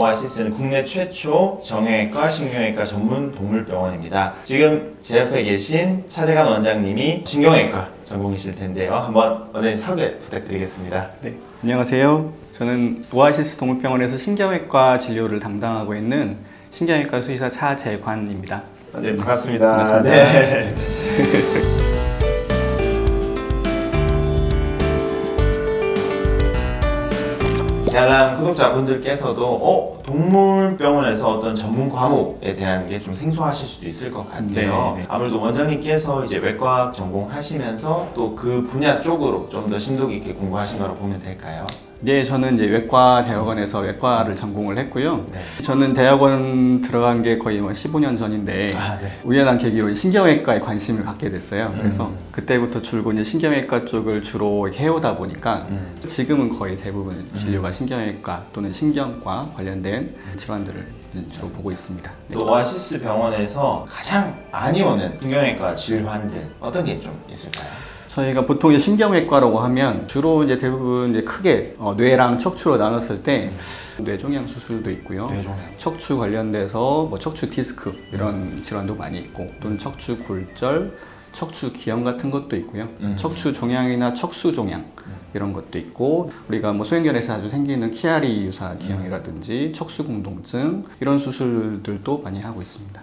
오아시스는 국내 최초 정형외과, 신경외과 전문 동물병원입니다. 지금 제 옆에 계신 차재관 원장님이 신경외과 전공이실 텐데요. 한번 원장님 소개 부탁드리겠습니다. 네, 안녕하세요. 저는 오아시스 동물병원에서 신경외과 진료를 담당하고 있는 신경외과 수의사 차재관입니다. 네, 반갑습니다. 반갑습니다. 네. 알람 구독자분들께서도 동물병원에서 어떤 전문 과목에 대한 게 좀 생소하실 수도 있을 것 같아요. 네. 아무래도 원장님께서 이제 외과 전공하시면서 또 그 분야 쪽으로 좀 더 심도 깊게 공부하신 거라고 보면 될까요? 네, 저는 이제 외과 대학원에서 외과를 전공을 했고요. 네. 저는 대학원 들어간 게 거의 15년 전인데 네. 우연한 계기로 신경외과에 관심을 갖게 됐어요. 그래서 그때부터 줄곧 이제 신경외과 쪽을 주로 해오다 보니까 지금은 거의 대부분 진료가 신경외과 또는 신경과 관련된 질환들을 주로 보고 있습니다. 네. 또 오아시스 병원에서 가장 많이 오는 신경외과 질환들 어떤 게 좀 있을까요? 저희가 보통 이제 신경외과라고 하면 주로 이제 대부분 이제 크게 뇌랑 척추로 나눴을 때 뇌종양 수술도 있고요. 뇌종양. 척추 관련돼서 뭐 척추 디스크 이런 질환도 많이 있고 또는 척추 골절, 척추 기형 같은 것도 있고요. 척추 종양이나 척수 종양 이런 것도 있고 우리가 뭐 소형견에서 자주 생기는 키아리 유사 기형이라든지 척수 공동증 이런 수술들도 많이 하고 있습니다.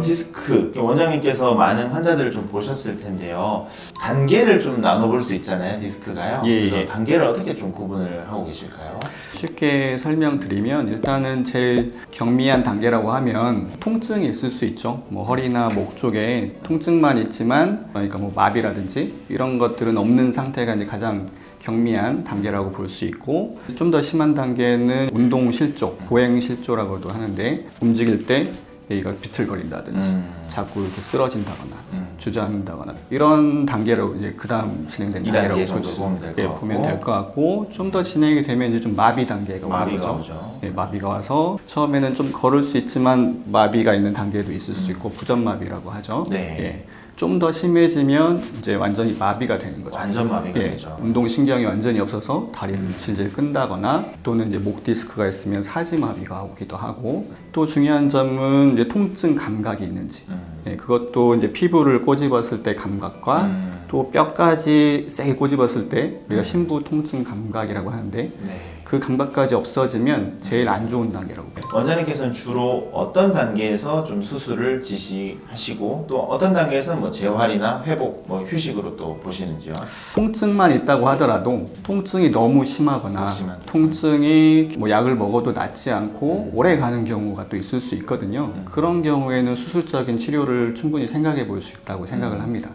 디스크 원장님께서 많은 환자들을 좀 보셨을 텐데요. 단계를 좀 나눠볼 수 있잖아요, 디스크가요. 예, 그래서 예. 단계를 어떻게 좀 구분을 하고 계실까요? 쉽게 설명드리면 일단은 제일 경미한 단계라고 하면 통증이 있을 수 있죠. 뭐 허리나 목 쪽에 통증만 있지만 그러니까 뭐 마비라든지 이런 것들은 없는 상태가 이제 가장 경미한 단계라고 볼 수 있고 좀 더 심한 단계는 운동 실조, 보행 실조라고도 하는데 움직일 때 여기가 비틀거린다든지 자꾸 이렇게 쓰러진다거나 주저앉는다거나 이런 단계로 이제 그 다음 진행된 단계라고 보면 될 것 같고 좀 더 진행이 되면 이제 좀 마비 단계가 오는 거죠. 예, 마비가 와서 처음에는 좀 걸을 수 있지만 마비가 있는 단계도 있을 수 있고 부전마비라고 하죠. 네. 예. 좀 더 심해지면 이제 완전히 마비가 되는 거죠. 완전 마비가 예, 되죠. 운동신경이 완전히 없어서 다리를 질질 끈다거나 또는 이제 목 디스크가 있으면 사지마비가 오기도 하고 또 중요한 점은 이제 통증 감각이 있는지 예, 그것도 이제 피부를 꼬집었을 때 감각과 또 뼈까지 세게 꼬집었을 때 우리가 심부 통증 감각이라고 하는데 네. 그 감각까지 없어지면 제일 안 좋은 단계라고 봐요. 원장님께서는 주로 어떤 단계에서 좀 수술을 지시하시고 또 어떤 단계에서는 뭐 재활이나 회복, 뭐 휴식으로 또 보시는지요? 통증만 있다고 하더라도 통증이 너무 심하거나 통증이 뭐 약을 먹어도 낫지 않고 오래 가는 경우가 또 있을 수 있거든요. 그런 경우에는 수술적인 치료를 충분히 생각해 볼 수 있다고 생각을 합니다.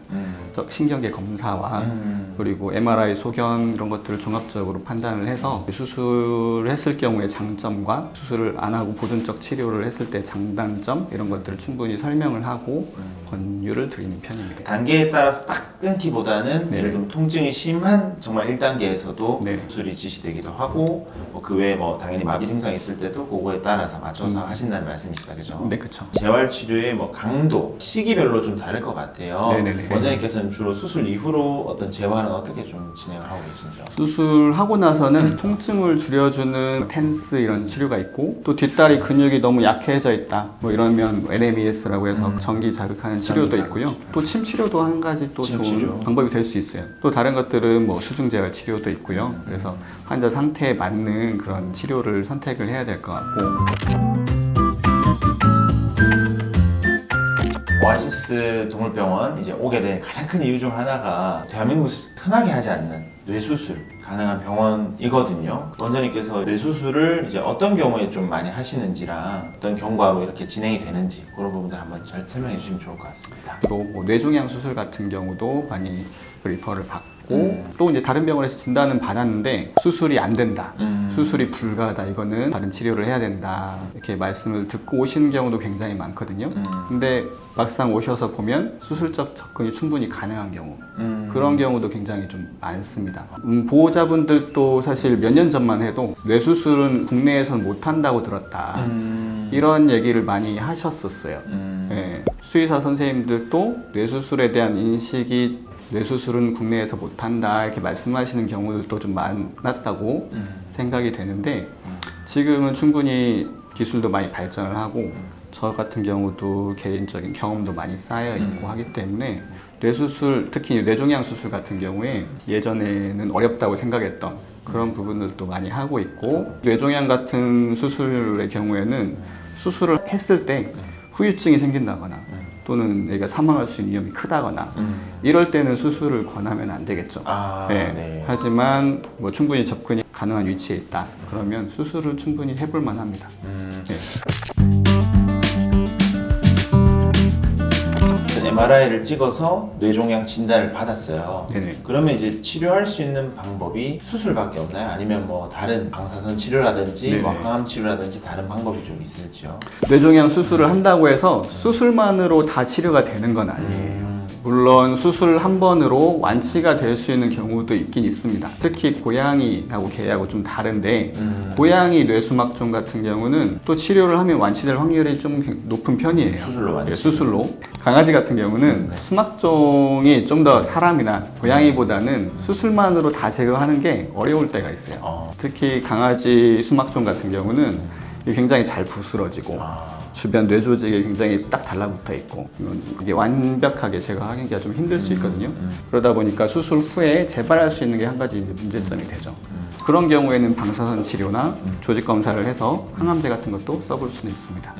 그래서 신경계 검사와 그리고 MRI 소견 이런 것들을 종합적으로 판단을 해서 수술을 했을 경우의 장점과 수술을 안 하고 보존적 치료를 했을 때 장단점 이런 것들을 충분히 설명을 하고 권유를 드리는 편입니다. 단계에 따라서 딱 끊기보다는 네. 예를 들면 통증이 심한 정말 1단계에서도 네. 수술이 지시되기도 하고 그 외에 뭐 당연히 마비 증상이 있을 때도 그거에 따라서 맞춰서 하신다는 말씀이시다, 그죠? 네, 그렇죠. 재활 치료의 뭐 강도, 시기별로 좀 다를 것 같아요. 네네네. 원장님께서는 주로 수술 이후로 어떤 재활은 어떻게 좀 진행을 하고 계신지요? 수술하고 나서는 통증을 줄여주는 텐스 이런 치료가 있고 또 뒷다리 근육이 너무 약해져 있다 뭐 이러면 NMES라고 해서 전기 자극하는 치료도 있고요. 또 침 치료도 한 가지 또 침 좋은 치료. 방법이 될 수 있어요. 또 다른 것들은 뭐 수중 재활 치료도 있고요. 그래서 환자 상태에 맞는 그런 치료를 선택을 해야 될 것 같고. 오아시스 동물병원 이제 오게 된 가장 큰 이유 중 하나가 대한민국에서 흔하게 하지 않는 뇌수술 가능한 병원이거든요. 원장님께서 뇌수술을 이제 어떤 경우에 좀 많이 하시는지랑 어떤 경과로 이렇게 진행이 되는지 그런 부분들 한번 잘 설명해 주시면 좋을 것 같습니다. 주로 뭐 뇌종양 수술 같은 경우도 많이 리퍼를 받고 또 이제 다른 병원에서 진단은 받았는데 수술이 안 된다, 수술이 불가하다, 이거는 다른 치료를 해야 된다 이렇게 말씀을 듣고 오시는 경우도 굉장히 많거든요. 근데 막상 오셔서 보면 수술적 접근이 충분히 가능한 경우 그런 경우도 굉장히 좀 많습니다. 보호자분들도 사실 몇 년 전만 해도 뇌수술은 국내에서는 못한다고 들었다 이런 얘기를 많이 하셨었어요. 예, 수의사 선생님들도 뇌수술에 대한 인식이 뇌수술은 국내에서 못한다 이렇게 말씀하시는 경우들도 좀 많았다고 생각이 되는데 지금은 충분히 기술도 많이 발전을 하고 저 같은 경우도 개인적인 경험도 많이 쌓여 있고 하기 때문에 뇌수술, 특히 뇌종양 수술 같은 경우에 예전에는 어렵다고 생각했던 그런 부분들도 많이 하고 있고 뇌종양 같은 수술의 경우에는 수술을 했을 때 후유증이 생긴다거나 또는 얘가 사망할 수 있는 위험이 크다거나 이럴 때는 수술을 권하면 안 되겠죠. 네. 하지만 뭐 충분히 접근이 가능한 위치에 있다. 그러면 수술은 충분히 해볼 만합니다. 네. MRI를 찍어서 뇌종양 진단을 받았어요. 네네. 그러면 이제 치료할 수 있는 방법이 수술밖에 없나요? 아니면 뭐 다른 방사선 치료라든지 네네. 뭐 항암 치료라든지 다른 방법이 좀 있을지요? 뇌종양 수술을 한다고 해서 수술만으로 다 치료가 되는 건 아니에요. 물론 수술 한 번으로 완치가 될 수 있는 경우도 있긴 있습니다. 특히 고양이하고 개하고 좀 다른데 고양이 뇌수막종 같은 경우는 또 치료를 하면 완치될 확률이 좀 높은 편이에요. 수술로 완치. 네, 수술로. 강아지 같은 경우는 수막종이 좀 더 사람이나 고양이보다는 수술만으로 다 제거하는 게 어려울 때가 있어요. 특히 강아지 수막종 같은 경우는 굉장히 잘 부스러지고 주변 뇌 조직이 굉장히 딱 달라붙어 있고 이게 완벽하게 제거하기가 좀 힘들 수 있거든요. 그러다 보니까 수술 후에 재발할 수 있는 게 한 가지 문제점이 되죠. 그런 경우에는 방사선 치료나 조직 검사를 해서 항암제 같은 것도 써볼 수는 있습니다.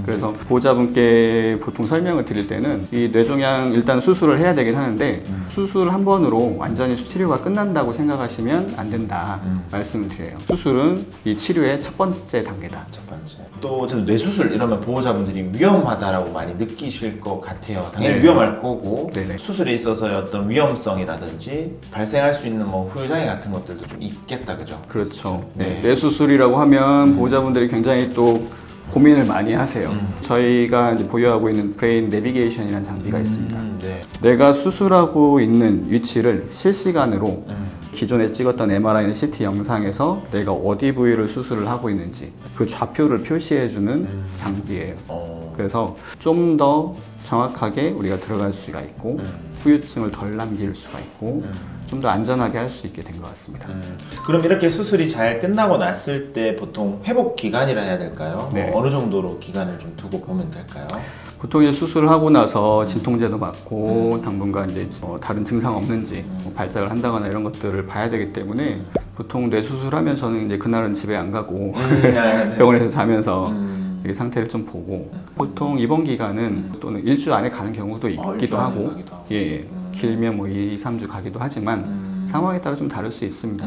그래서 보호자분께 보통 설명을 드릴 때는 이 뇌종양 일단 수술을 해야 되긴 하는데 수술 한 번으로 완전히 치료가 끝난다고 생각하시면 안 된다 말씀을 드려요. 수술은 이 치료의 첫 번째 단계다. 첫 번째. 또 저는 뇌수술 이러면 보호자분들이 위험하다라고 많이 느끼실 것 같아요. 당연히 네. 위험할 거고 네네. 수술에 있어서의 어떤 위험성이라든지 발생할 수 있는 뭐 후유장애 같은 것들도 좀 있겠다, 그죠? 그렇죠. 네. 뇌수술이라고 하면 보호자분들이 굉장히 또 고민을 많이 하세요. 저희가 이제 보유하고 있는 브레인 내비게이션이라는 장비가 있습니다. 네. 내가 수술하고 있는 위치를 실시간으로 기존에 찍었던 MRI나 CT 영상에서 내가 어디 부위를 수술을 하고 있는지 그 좌표를 표시해주는 장비예요. 그래서 좀 더 정확하게 우리가 들어갈 수가 있고 후유증을 덜 남길 수가 있고 좀 더 안전하게 할 수 있게 된 것 같습니다. 그럼 이렇게 수술이 잘 끝나고 났을 때 보통 회복 기간이라 해야 될까요? 네. 어느 정도로 기간을 좀 두고 보면 될까요? 보통 이제 수술을 하고 나서 진통제도 맞고 당분간 이제 다른 증상 없는지 뭐 발작을 한다거나 이런 것들을 봐야 되기 때문에 보통 뇌 수술하면 저는 이제 그날은 집에 안 가고 네. 병원에서 자면서 이게 상태를 좀 보고 보통 입원 기간은 또는 일주 안에 가는 경우도 있기도 일주 안에 하고 가기도 하고. 예, 길면 뭐 2, 3주 가기도 하지만 상황에 따라 좀 다를 수 있습니다.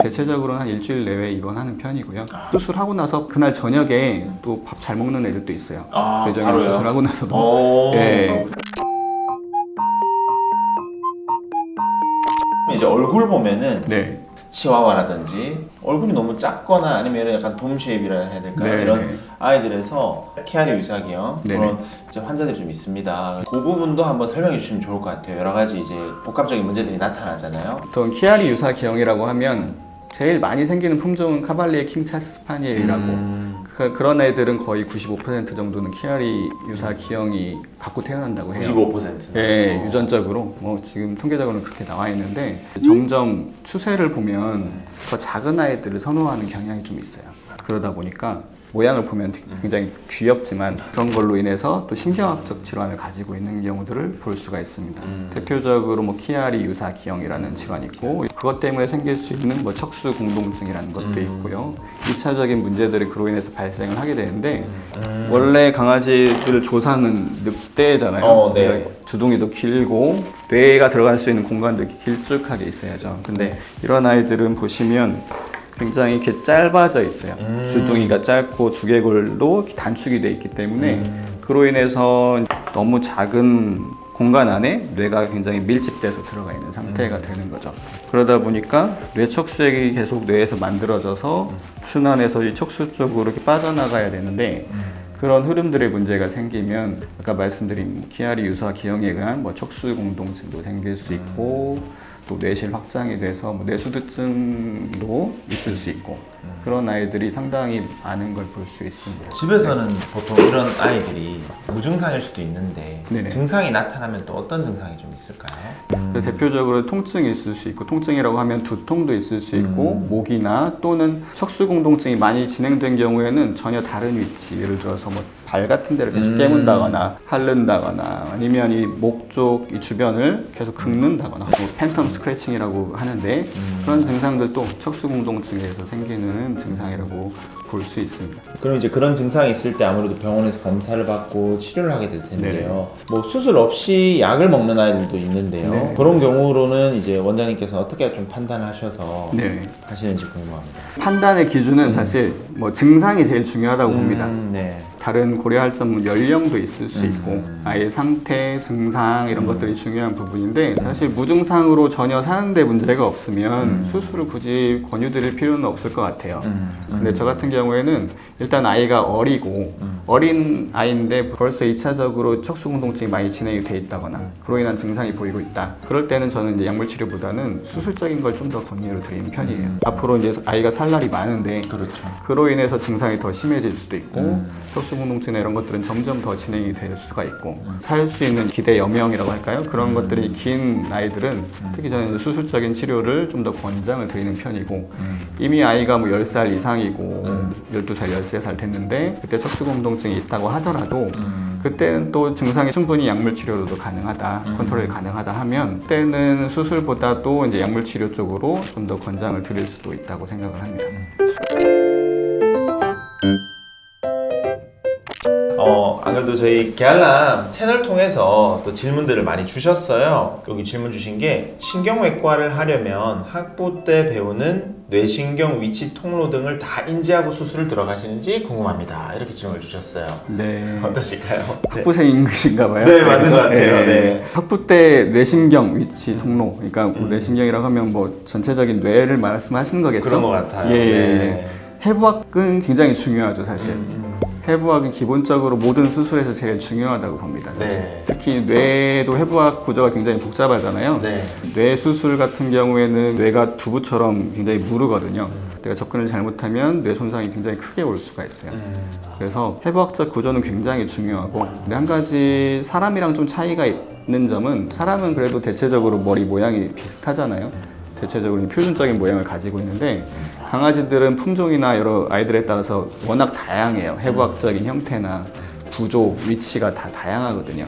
대체적으로는 한 일주일 내외 입원하는 편이고요. 수술하고 나서 그날 저녁에 또 밥 잘 먹는 애들도 있어요. 뇌종양 바로요? 수술하고 나서도. 예. 이제 얼굴 보면은 네. 치와와라든지 얼굴이 너무 작거나 아니면 약간 돔 쉐입이라 해야 될까요? 네. 이런 아이들에서 키아리 유사기형 네네. 그런 이제 환자들이 좀 있습니다. 그 부분도 한번 설명해 주시면 좋을 것 같아요. 여러 가지 이제 복합적인 문제들이 나타나잖아요. 보통 키아리 유사 기형이라고 하면 제일 많이 생기는 품종은 카발리에 킹차스 스파니엘이라고 그런 애들은 거의 95% 정도는 키아리 유사 기형이 갖고 태어난다고 해요. 95%. 네, 유전적으로 뭐 지금 통계적으로는 그렇게 나와 있는데 점점 추세를 보면 더 작은 아이들을 선호하는 경향이 좀 있어요. 그러다 보니까 모양을 보면 굉장히 귀엽지만 그런 걸로 인해서 또 신경학적 질환을 가지고 있는 경우들을 볼 수가 있습니다. 대표적으로 뭐 키아리 유사 기형이라는 질환이 있고 그것 때문에 생길 수 있는 뭐 척수 공동증이라는 것도 있고요. 2차적인 문제들이 그로 인해서 발생을 하게 되는데 원래 강아지들 조상은 늑대잖아요. 네. 그러니까 주둥이도 길고 뇌가 들어갈 수 있는 공간도 이렇게 길쭉하게 있어야죠. 근데 이런 아이들은 보시면 굉장히 이렇게 짧아져 있어요. 주둥이가 짧고 두개골도 이렇게 단축이 돼 있기 때문에 그로 인해서 너무 작은 공간 안에 뇌가 굉장히 밀집돼서 들어가 있는 상태가 되는 거죠. 그러다 보니까 뇌척수액이 계속 뇌에서 만들어져서 순환해서 이 척수 쪽으로 이렇게 빠져나가야 되는데 그런 흐름들의 문제가 생기면 아까 말씀드린 키아리 유사 기형에 의한 뭐 척수 공동증도 생길 수 있고 또 뇌실 확장이 돼서 뭐 뇌수두증도 있을 수 있고 그런 아이들이 상당히 많은 걸 볼 수 있습니다. 집에서는 보통 이런 아이들이 무증상일 수도 있는데 네네. 증상이 나타나면 또 어떤 증상이 좀 있을까요? 그래서 대표적으로 통증이 있을 수 있고 통증이라고 하면 두통도 있을 수 있고 목이나 또는 척수공동증이 많이 진행된 경우에는 전혀 다른 위치, 예를 들어서 뭐 발 같은 데를 계속 깨문다거나 핥는다거나 아니면 이 목 쪽 이 주변을 계속 긁는다거나 뭐 팬텀 스크래칭이라고 하는데 그런 증상들도 척수공동증에서 생기는 증상이라고 볼 수 있습니다. 그럼 이제 그런 증상이 있을 때 아무래도 병원에서 검사를 받고 치료를 하게 될 텐데요. 뭐 수술 없이 약을 먹는 아이들도 있는데요. 네. 그런 경우로는 이제 원장님께서 어떻게 좀 판단하셔서 네. 하시는지 궁금합니다. 판단의 기준은 사실 뭐 증상이 제일 중요하다고 봅니다. 네. 다른 고려할 점은 연령도 있을 수 있고 아이의 상태, 증상 이런 것들이 중요한 부분인데 사실 무증상으로 전혀 사는데 문제가 없으면 수술을 굳이 권유드릴 필요는 없을 것 같아요. 근데 저 같은 경우에는 일단 아이가 어리고 어린 아이인데 벌써 2차적으로 척수공동증이 많이 진행이 돼 있다거나 그로 인한 증상이 보이고 있다. 그럴 때는 저는 이제 약물 치료보다는 수술적인 걸 좀 더 권유를 드리는 편이에요. 앞으로 이제 아이가 살 날이 많은데 그렇죠. 그로 인해서 증상이 더 심해질 수도 있고 척수공동증이나 이런 것들은 점점 더 진행이 될 수가 있고 살 수 있는 기대 여명이라고 할까요? 그런 것들이 긴 아이들은 특히 저는 수술적인 치료를 좀 더 권장을 드리는 편이고 이미 아이가 뭐 10살 이상이고 12살, 13살 됐는데 그때 척수공동증이 있다고 하더라도 그때는 또 증상이 충분히 약물 치료로도 가능하다, 컨트롤이 가능하다 하면 그때는 수술보다도 이제 약물 치료 쪽으로 좀 더 권장을 드릴 수도 있다고 생각을 합니다. 안 그래도 저희 계알람 채널 통해서 또 질문들을 많이 주셨어요. 여기 질문 주신 게 신경외과를 하려면 학부 때 배우는 뇌신경 위치 통로 등을 다 인지하고 수술을 들어가시는지 궁금합니다. 이렇게 질문을 주셨어요. 네. 어떠실까요? 학부생이신가 봐요. 네, 맞는 것 같아요. 네. 학부 때 뇌신경 위치 통로, 그러니까 뭐 뇌신경이라고 하면 뭐 전체적인 뇌를 말씀하시는 거겠죠? 그런 것 같아요. 예, 예, 네. 예. 해부학은 굉장히 중요하죠, 사실. 해부학은 기본적으로 모든 수술에서 제일 중요하다고 봅니다. 사실. 네. 특히 뇌도 해부학 구조가 굉장히 복잡하잖아요. 네. 뇌 수술 같은 경우에는 뇌가 두부처럼 굉장히 무르거든요. 내가 접근을 잘못하면 뇌 손상이 굉장히 크게 올 수가 있어요. 그래서 해부학적 구조는 굉장히 중요하고 근데 한 가지 사람이랑 좀 차이가 있는 점은 사람은 그래도 대체적으로 머리 모양이 비슷하잖아요. 대체적으로 표준적인 모양을 가지고 있는데 강아지들은 품종이나 여러 아이들에 따라서 워낙 다양해요. 해부학적인 형태나 구조, 위치가 다 다양하거든요.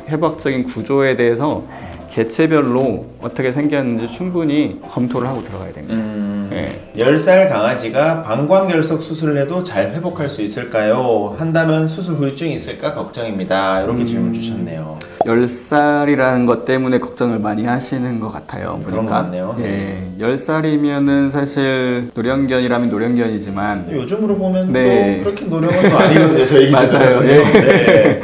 해부학적인 구조에 대해서 개체별로 어떻게 생겼는지 충분히 검토를 하고 들어가야 됩니다. 네. 10살 강아지가 방광결석 수술을 해도 잘 회복할 수 있을까요? 한다면 수술 후유증이 있을까 걱정입니다. 이렇게 질문 주셨네요. 10살이라는 것 때문에 걱정을 많이 하시는 것 같아요. 그런 것 같네요. 예, 10살이면은 사실 노령견이라면 노령견이지만 요즘으로 보면 네. 또 그렇게 노령은 또 아니거든요. 저희 맞아요. 기준으로는요. 예. 네.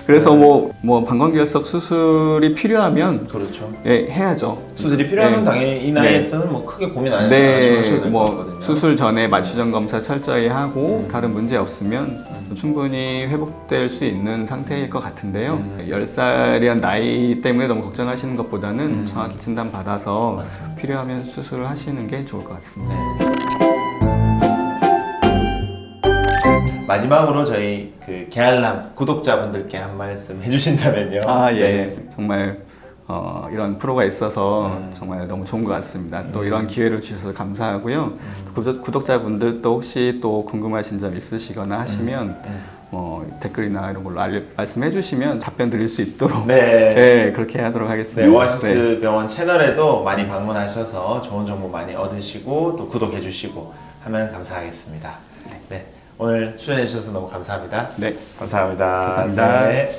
그래서 뭐 방광결석 수술이 필요하면 그렇죠. 예, 해야죠. 수술이 필요하면 네. 당연히 이 나이에서는 뭐 크게 고민 안 네, 하셔도 될 것 뭐 같거든요. 수술 전에 마취전 검사 철저히 하고 다른 문제 없으면 충분히 회복될 수 있는 상태일 것 같은데요. 10살이란 나이 때문에 너무 걱정하시는 것보다는 정확히 진단 받아서 맞습니다. 필요하면 수술을 하시는 게 좋을 것 같습니다. 마지막으로 저희 그 계알람 구독자분들께 한 말씀 해주신다면요. 아, 예. 네. 정말 이런 프로가 있어서 정말 너무 좋은 것 같습니다. 또 이런 기회를 주셔서 감사하고요. 구독자분들 또 혹시 또 궁금하신 점 있으시거나 하시면 댓글이나 이런 걸로 말씀해 주시면 답변 드릴 수 있도록 네. 네, 그렇게 하도록 네, 하겠습니다. 오아시스 병원 채널에도 많이 방문하셔서 좋은 정보 많이 얻으시고 또 구독해 주시고 하면 감사하겠습니다. 네. 오늘 출연해 주셔서 너무 감사합니다. 네. 감사합니다. 감사합니다. 네.